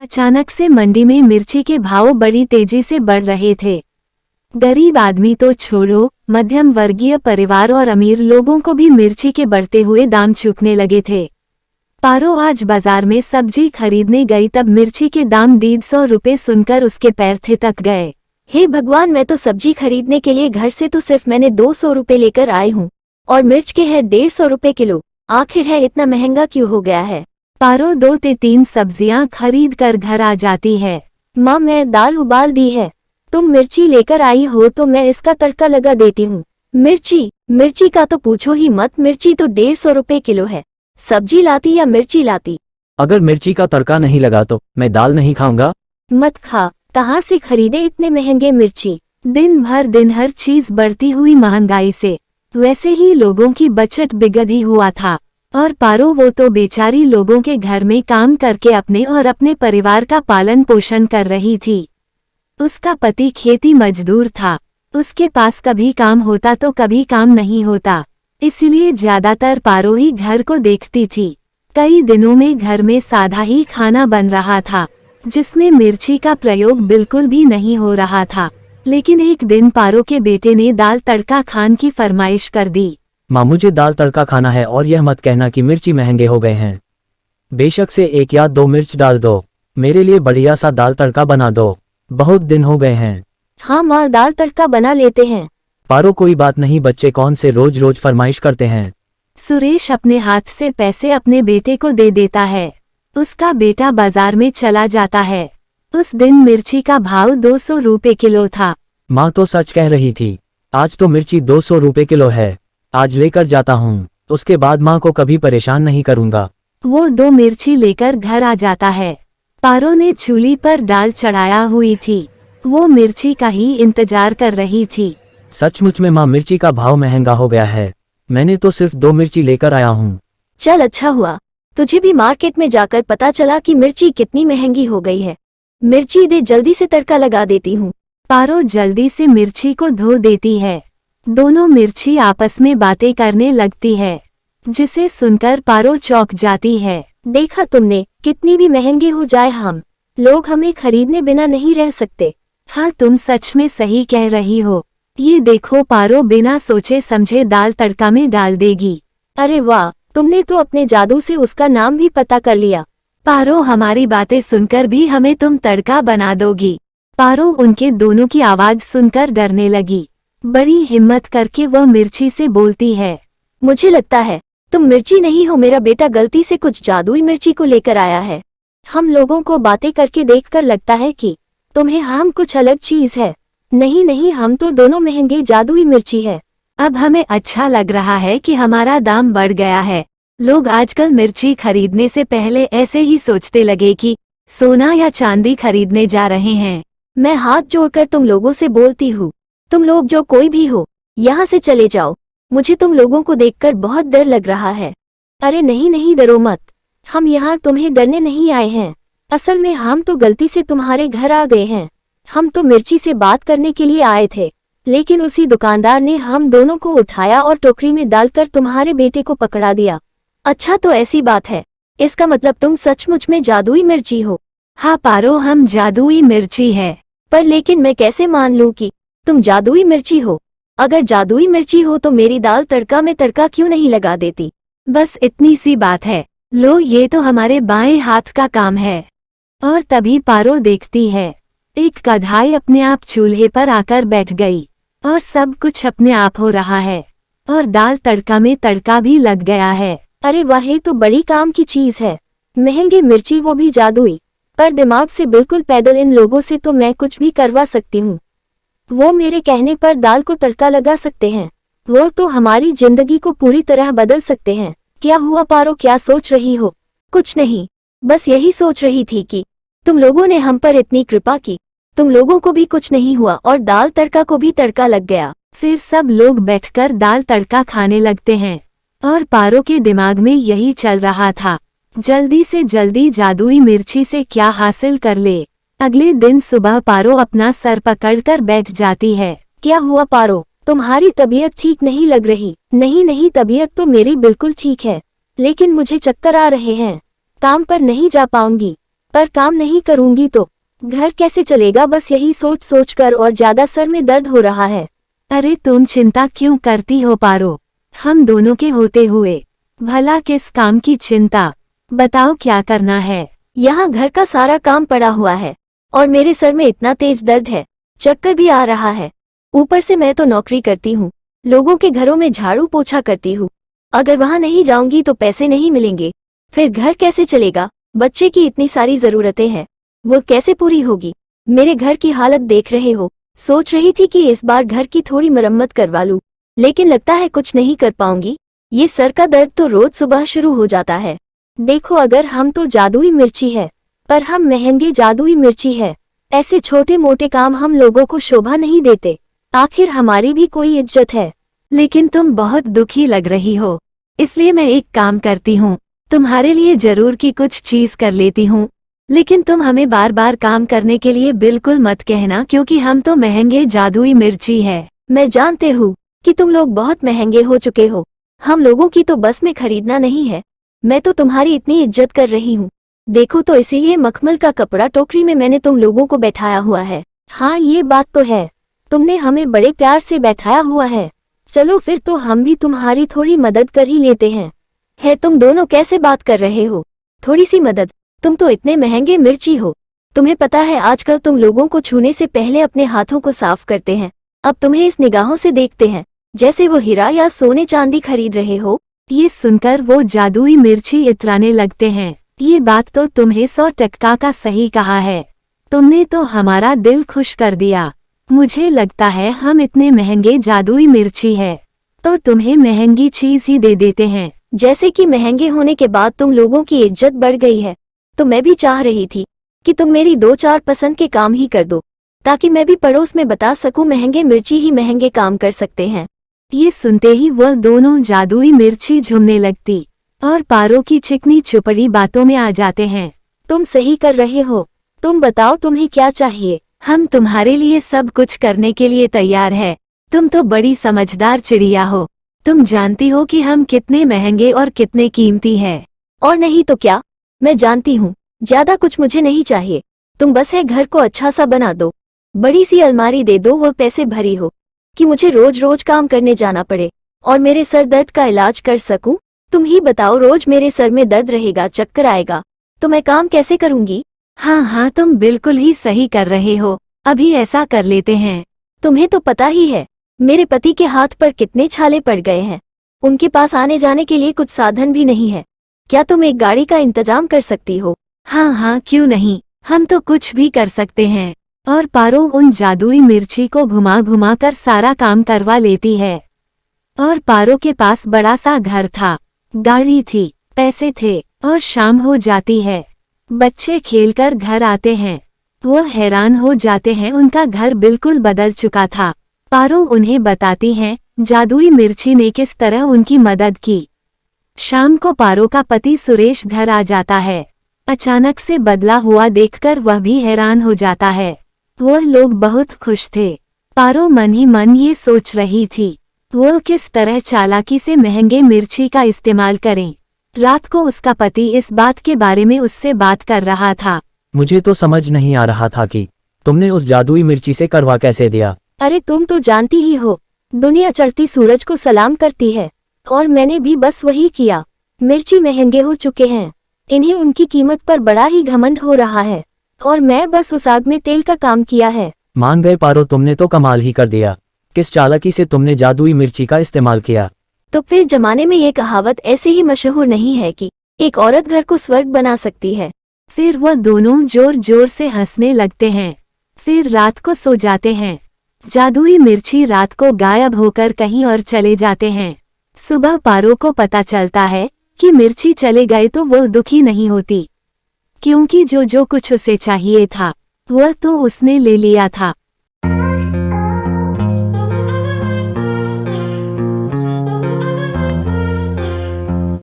अचानक से मंडी में मिर्ची के भाव बड़ी तेजी से बढ़ रहे थे। गरीब आदमी तो छोड़ो, मध्यम वर्गीय परिवार और अमीर लोगों को भी मिर्ची के बढ़ते हुए दाम चूकने लगे थे। पारो आज बाजार में सब्जी खरीदने गई तब मिर्ची के दाम 150 रुपये सुनकर उसके पैर थिरक गए। हे भगवान, मैं तो सब्जी खरीदने के लिए घर से तो सिर्फ मैंने 200 रुपये लेकर आई हूँ और मिर्च के है 150 रुपये किलो। आखिर है इतना महंगा क्यों हो गया है। पारो 2 से 3 सब्जियां खरीद कर घर आ जाती है। माँ, मैं दाल उबाल दी है, तुम मिर्ची लेकर आई हो तो मैं इसका तड़का लगा देती हूँ। मिर्ची का तो पूछो ही मत, मिर्ची तो 150 रुपये किलो है। सब्जी लाती या मिर्ची लाती? अगर मिर्ची का तड़का नहीं लगा तो मैं दाल नहीं खाऊंगा। मत खा, कहाँ से खरीदे इतने महंगे मिर्ची। दिन हर चीज बढ़ती हुई महंगाई से वैसे ही लोगों की बचत बिगड़ी हुआ था। और पारो वो तो बेचारी लोगों के घर में काम करके अपने और अपने परिवार का पालन पोषण कर रही थी। उसका पति खेती मजदूर था, उसके पास कभी काम होता तो कभी काम नहीं होता, इसलिए ज्यादातर पारो ही घर को देखती थी। कई दिनों में घर में सादा ही खाना बन रहा था जिसमें मिर्ची का प्रयोग बिल्कुल भी नहीं हो रहा था। लेकिन एक दिन पारो के बेटे ने दाल तड़का खान की फरमाइश कर दी। माँ, मुझे दाल तड़का खाना है और यह मत कहना कि मिर्ची महंगे हो गए हैं। बेशक से 1 या 2 मिर्च डाल दो, मेरे लिए बढ़िया सा दाल तड़का बना दो, बहुत दिन हो गए हैं। हाँ माँ, दाल तड़का बना लेते हैं। पारो, कोई बात नहीं, बच्चे कौन से रोज रोज फरमाइश करते हैं। सुरेश अपने हाथ से पैसे अपने बेटे को दे देता है। उसका बेटा बाजार में चला जाता है। उस दिन मिर्ची का भाव 200 रुपये किलो था। माँ तो सच कह रही थी, आज तो मिर्ची 200 रुपये किलो है, आज लेकर जाता हूँ, उसके बाद माँ को कभी परेशान नहीं करूँगा। वो 2 मिर्ची लेकर घर आ जाता है। पारो ने चूल्ही पर दाल चढ़ाया हुई थी, वो मिर्ची का ही इंतजार कर रही थी। सचमुच में माँ, मिर्ची का भाव महंगा हो गया है, मैंने तो सिर्फ 2 मिर्ची लेकर आया हूँ। चल अच्छा हुआ, तुझे भी मार्केट में जाकर पता चला कि मिर्ची कितनी महंगी हो गई है। मिर्ची दे, जल्दी से तड़का लगा देती हूँ। पारो जल्दी से मिर्ची को धो देती है। दोनों मिर्ची आपस में बातें करने लगती है, जिसे सुनकर पारो चौंक जाती है। देखा तुमने, कितनी भी महंगी हो जाए हम लोग हमें खरीदने बिना नहीं रह सकते। हाँ, तुम सच में सही कह रही हो। ये देखो, पारो बिना सोचे समझे दाल तड़का में डाल देगी। अरे वाह, तुमने तो अपने जादू से उसका नाम भी पता कर लिया। पारो, हमारी बातें सुनकर भी हमें तुम तड़का बना दोगी। पारो उनके दोनों की आवाज सुनकर डरने लगी। बड़ी हिम्मत करके वह मिर्ची से बोलती है, मुझे लगता है तुम मिर्ची नहीं हो, मेरा बेटा गलती से कुछ जादुई मिर्ची को लेकर आया है। हम लोगों को बातें करके देखकर लगता है कि तुम्हें हम कुछ अलग चीज है। नहीं, हम तो दोनों महंगे जादुई मिर्ची है। अब हमें अच्छा लग रहा है कि हमारा दाम बढ़ गया है। लोग आजकल मिर्ची खरीदने से पहले ऐसे ही सोचते लगे कि सोना या चांदी खरीदने जा रहे हैं। मैं हाथ जोड़कर तुम लोगों से बोलती हूँ, तुम लोग जो कोई भी हो, यहाँ से चले जाओ। मुझे तुम लोगों को देखकर बहुत डर लग रहा है। अरे नहीं, डरो मत, हम यहाँ तुम्हें डरने नहीं आए हैं। असल में हम तो गलती से तुम्हारे घर आ गए हैं। हम तो मिर्ची से बात करने के लिए आए थे, लेकिन उसी दुकानदार ने हम दोनों को उठाया और टोकरी में डालकर तुम्हारे बेटे को पकड़ा दिया। अच्छा, तो ऐसी बात है, इसका मतलब तुम सचमुच में जादुई मिर्ची हो। हाँ पारो, हम जादुई मिर्ची है। पर लेकिन मैं कैसे मान लूं कि तुम जादुई मिर्ची हो? अगर जादुई मिर्ची हो तो मेरी दाल तड़का में तड़का क्यों नहीं लगा देती? बस इतनी सी बात है, लो ये तो हमारे बाएं हाथ का काम है। और तभी पारो देखती है, एक कढ़ाई अपने आप चूल्हे पर आकर बैठ गई और सब कुछ अपने आप हो रहा है और दाल तड़का में तड़का भी लग गया है। अरे वाह, ये तो बड़ी काम की चीज है। महंगी मिर्ची, वो भी जादुई। पर दिमाग से बिल्कुल पैदल इन लोगों से तो मैं कुछ भी करवा सकती हूँ। वो मेरे कहने पर दाल को तड़का लगा सकते हैं, वो तो हमारी जिंदगी को पूरी तरह बदल सकते हैं। क्या हुआ पारो, क्या सोच रही हो? कुछ नहीं, बस यही सोच रही थी कि तुम लोगों ने हम पर इतनी कृपा की, तुम लोगों को भी कुछ नहीं हुआ और दाल तड़का को भी तड़का लग गया। फिर सब लोग बैठकर दाल तड़का खाने लगते हैं और पारो के दिमाग में यही चल रहा था, जल्दी से जल्दी जादुई मिर्ची से क्या हासिल कर ले। अगले दिन सुबह पारो अपना सर पकड़कर बैठ जाती है। क्या हुआ पारो, तुम्हारी तबीयत ठीक नहीं लग रही? नहीं, तबीयत तो मेरी बिल्कुल ठीक है, लेकिन मुझे चक्कर आ रहे हैं, काम पर नहीं जा पाऊंगी। पर काम नहीं करूंगी तो घर कैसे चलेगा, बस यही सोच सोच कर और ज्यादा सर में दर्द हो रहा है। अरे तुम चिंता क्यों करती हो पारो, हम दोनों के होते हुए भला किस काम की चिंता, बताओ क्या करना है। यहाँ घर का सारा काम पड़ा हुआ है और मेरे सर में इतना तेज दर्द है, चक्कर भी आ रहा है। ऊपर से मैं तो नौकरी करती हूँ, लोगों के घरों में झाड़ू पोछा करती हूँ। अगर वहाँ नहीं जाऊंगी तो पैसे नहीं मिलेंगे, फिर घर कैसे चलेगा। बच्चे की इतनी सारी जरूरतें हैं, वो कैसे पूरी होगी। मेरे घर की हालत देख रहे हो, सोच रही थी कि इस बार घर की थोड़ी मरम्मत करवा लूं, लेकिन लगता है कुछ नहीं कर पाऊंगी। ये सर का दर्द तो रोज सुबह शुरू हो जाता है। देखो, अगर हम तो जादुई मिर्ची है, पर हम महंगे जादुई मिर्ची है। ऐसे छोटे मोटे काम हम लोगों को शोभा नहीं देते, आखिर हमारी भी कोई इज्जत है। लेकिन तुम बहुत दुखी लग रही हो, इसलिए मैं एक काम करती हूँ, तुम्हारे लिए जरूर की कुछ चीज कर लेती हूँ। लेकिन तुम हमें बार बार काम करने के लिए बिल्कुल मत कहना, क्योंकि हम तो महंगे जादुई मिर्ची है। मैं जानते हूँ कि तुम लोग बहुत महंगे हो चुके हो, हम लोगों की तो बस में खरीदना नहीं है। मैं तो तुम्हारी इतनी इज्जत कर रही हूँ, देखो तो इसीलिए मखमल का कपड़ा टोकरी में मैंने तुम लोगों को बैठाया हुआ है। हाँ, ये बात तो है, तुमने हमें बड़े प्यार से बैठाया हुआ है। चलो फिर तो हम भी तुम्हारी थोड़ी मदद कर ही लेते हैं। है, तुम दोनों कैसे बात कर रहे हो, थोड़ी सी मदद? तुम तो इतने महंगे मिर्ची हो, तुम्हें पता है आजकल तुम लोगों को छूने से पहले अपने हाथों को साफ करते हैं। अब तुम्हें इस निगाहों से देखते हैं जैसे वो हीरा या सोने चांदी खरीद रहे हो। ये सुनकर वो जादुई मिर्ची इतराने लगते हैं। ये बात तो तुम्हें 100% का सही कहा है, तुमने तो हमारा दिल खुश कर दिया। मुझे लगता है हम इतने महंगे जादुई मिर्ची है तो तुम्हें महंगी चीज ही दे देते हैं। जैसे कि महंगे होने के बाद तुम लोगों की इज्जत बढ़ गई है, तो मैं भी चाह रही थी कि तुम मेरी 2-4 पसंद के काम ही कर दो, ताकि मैं भी पड़ोस में बता सकूं महंगे मिर्ची ही महंगे काम कर सकते हैं। ये सुनते ही वह दोनों जादुई मिर्ची झूमने लगती और पारो की चिकनी चुपड़ी बातों में आ जाते हैं। तुम सही कर रहे हो, तुम बताओ तुम्हें क्या चाहिए। हम तुम्हारे लिए सब कुछ करने के लिए तैयार है, तुम तो बड़ी समझदार चिड़िया हो, तुम जानती हो कि हम कितने महंगे और कितने कीमती हैं। और नहीं तो क्या, मैं जानती हूँ, ज्यादा कुछ मुझे नहीं चाहिए। तुम बस है घर को अच्छा सा बना दो, बड़ी सी अलमारी दे दो, वो पैसे भरी हो कि मुझे रोज रोज काम करने जाना पड़े और मेरे सर दर्द का इलाज कर सकूं। तुम ही बताओ, रोज मेरे सर में दर्द रहेगा, चक्कर आएगा, तो मैं काम कैसे करूंगी। हाँ, तुम बिल्कुल ही सही कर रहे हो, अभी ऐसा कर लेते हैं। तुम्हें तो पता ही है मेरे पति के हाथ पर कितने छाले पड़ गए हैं, उनके पास आने जाने के लिए कुछ साधन भी नहीं है। क्या तुम एक गाड़ी का इंतजाम कर सकती हो। हाँ, क्यों नहीं, हम तो कुछ भी कर सकते हैं। और पारो उन जादुई मिर्ची को घुमा घुमा कर सारा काम करवा लेती है। और पारो के पास बड़ा सा घर था, गाड़ी थी, पैसे थे, और शाम हो जाती है। बच्चे खेलकर घर आते हैं, वो हैरान हो जाते हैं, उनका घर बिल्कुल बदल चुका था। पारो उन्हें बताती हैं जादुई मिर्ची ने किस तरह उनकी मदद की। शाम को पारो का पति सुरेश घर आ जाता है। अचानक से बदला हुआ देखकर वह भी हैरान हो जाता है। वह लोग बहुत खुश थे। पारो मन ही मन ये सोच रही थी वो किस तरह चालाकी से महंगे मिर्ची का इस्तेमाल करें। रात को उसका पति इस बात के बारे में उससे बात कर रहा था। मुझे तो समझ नहीं आ रहा था कि तुमने उस जादुई मिर्ची से करवा कैसे दिया। अरे तुम तो जानती ही हो, दुनिया चढ़ती सूरज को सलाम करती है, और मैंने भी बस वही किया। मिर्ची महंगे हो चुके हैं, इन्हें उनकी कीमत पर बड़ा ही घमंड हो रहा है, और मैं बस उस आग में तेल का काम किया है। मान गए पारो, तुमने तो कमाल ही कर दिया। किस चालाकी से तुमने जादुई मिर्ची का इस्तेमाल किया। तो फिर जमाने में ये कहावत ऐसे ही मशहूर नहीं है कि एक औरत घर को स्वर्ग बना सकती है। फिर वह दोनों जोर जोर से हंसने लगते हैं। फिर रात को सो जाते हैं। जादुई मिर्ची रात को गायब होकर कहीं और चले जाते हैं। सुबह पारो को पता चलता है कि मिर्ची चले गए तो वो दुखी नहीं होती, क्योंकि जो कुछ उसे चाहिए था वह तो उसने ले लिया था।